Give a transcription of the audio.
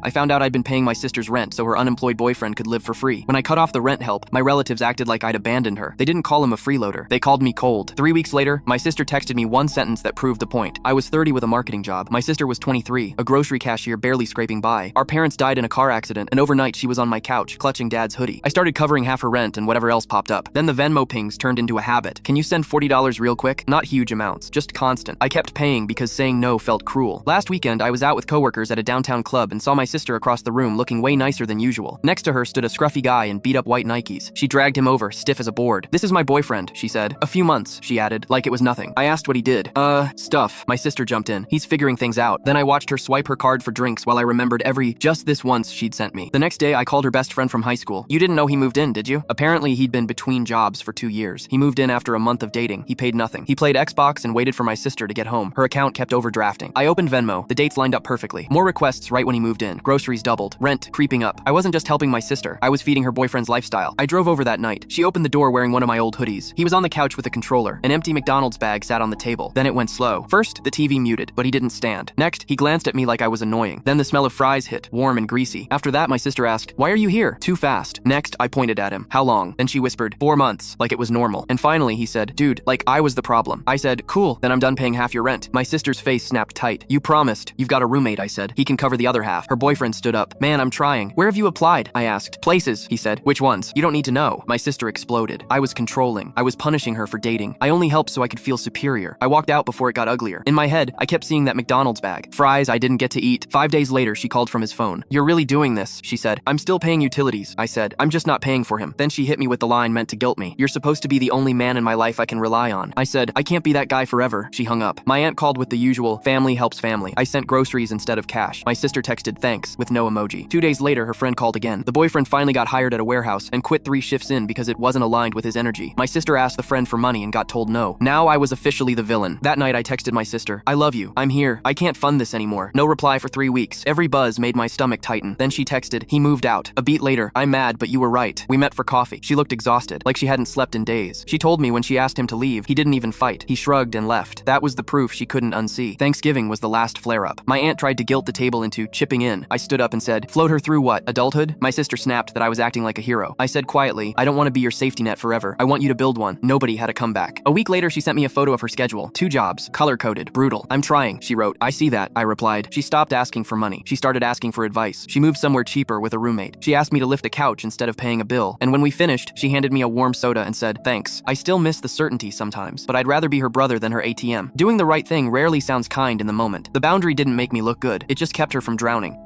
I found out I'd been paying my sister's rent so her unemployed boyfriend could live for free. When I cut off the rent help, my relatives acted like I'd abandoned her. They didn't call him a freeloader. They called me cold. 3 weeks later, my sister texted me one sentence that proved the point. I was 30 with a marketing job. My sister was 23, a grocery cashier barely scraping by. Our parents died in a car accident, and overnight she was on my couch, clutching Dad's hoodie. I started covering half her rent and whatever else popped up. Then the Venmo pings turned into a habit. Can you send $40 real quick? Not huge amounts, just constant. I kept paying because saying no felt cruel. Last weekend, I was out with coworkers at a downtown club and saw my sister across the room looking way nicer than usual. Next to her stood a scruffy guy in beat-up white Nikes. She dragged him over, stiff as a board. "This is my boyfriend," she said. "A few months," she added, like it was nothing. I asked what he did. Stuff. My sister jumped in. "He's figuring things out." Then I watched her swipe her card for drinks while I remembered every "just this once" she'd sent me. The next day, I called her best friend from high school. "You didn't know he moved in, did you?" Apparently, he'd been between jobs for 2 years. He moved in after a month of dating. He paid nothing. He played Xbox and waited for my sister to get home. Her account kept overdrafting. I opened Venmo. The dates lined up perfectly. More requests right when he moved in. Groceries doubled. Rent creeping up. I wasn't just helping my sister. I was feeding her boyfriend's lifestyle. I drove over that night. She opened the door wearing one of my old hoodies. He was on the couch with a controller. An empty McDonald's bag sat on the table. Then it went slow. First, the TV muted, but he didn't stand. Next, he glanced at me like I was annoying. Then the smell of fries hit, warm and greasy. After that, my sister asked, "Why are you here?" Too fast. Next, I pointed at him. "How long?" Then she whispered, "4 months," like it was normal. And finally, he said, "Dude, like I was the problem." I said, "Cool, then I'm done paying half your rent." My sister's face snapped tight. "You promised. You've got a roommate," I said. "He can cover the other half." Her boyfriend stood up. "Man, I'm trying." "Where have you applied?" I asked. "Places," he said. "Which ones?" "You don't need to know." My sister exploded. I was controlling. I was punishing her for dating. I only helped so I could feel superior. I walked out before it got uglier. In my head, I kept seeing that McDonald's bag. Fries I didn't get to eat. 5 days later, she called from his phone. "You're really doing this," she said. "I'm still paying utilities," I said. "I'm just not paying for him." Then she hit me with the line meant to guilt me. "You're supposed to be the only man in my life I can rely on." I said, "I can't be that guy forever." She hung up. My aunt called with the usual, family helps family. I sent groceries instead of cash. My sister texted thanks with no emoji. 2 days later, her friend called again. The boyfriend finally got hired at a warehouse and quit 3 shifts in because it wasn't aligned with his energy. My sister asked the friend for money and got told no. Now I was officially the villain. That night I texted my sister, "I love you. I'm here. I can't fund this anymore." No reply for 3 weeks. Every buzz made my stomach tighten. Then she texted, "He moved out." A beat later, "I'm mad, but you were right. We met for coffee." She looked exhausted, like she hadn't slept in days. She told me when she asked him to leave, he didn't even fight. He shrugged and left. That was the proof she couldn't unsee. Thanksgiving was the last flare-up. My aunt tried to guilt the table into chipping in. I stood up and said, "Float her through what? Adulthood?" My sister snapped that I was acting like a hero. I said quietly, "I don't want to be your safety net forever. I want you to build one." Nobody had a comeback. A week later, she sent me a photo of her schedule. 2 jobs, color-coded, brutal. "I'm trying," she wrote. "I see that," I replied. She stopped asking for money. She started asking for advice. She moved somewhere cheaper with a roommate. She asked me to lift a couch instead of paying a bill. And when we finished, she handed me a warm soda and said, "Thanks." I still miss the certainty sometimes, but I'd rather be her brother than her ATM. Doing the right thing rarely sounds kind in the moment. The boundary didn't make me look good. It just kept her from drowning.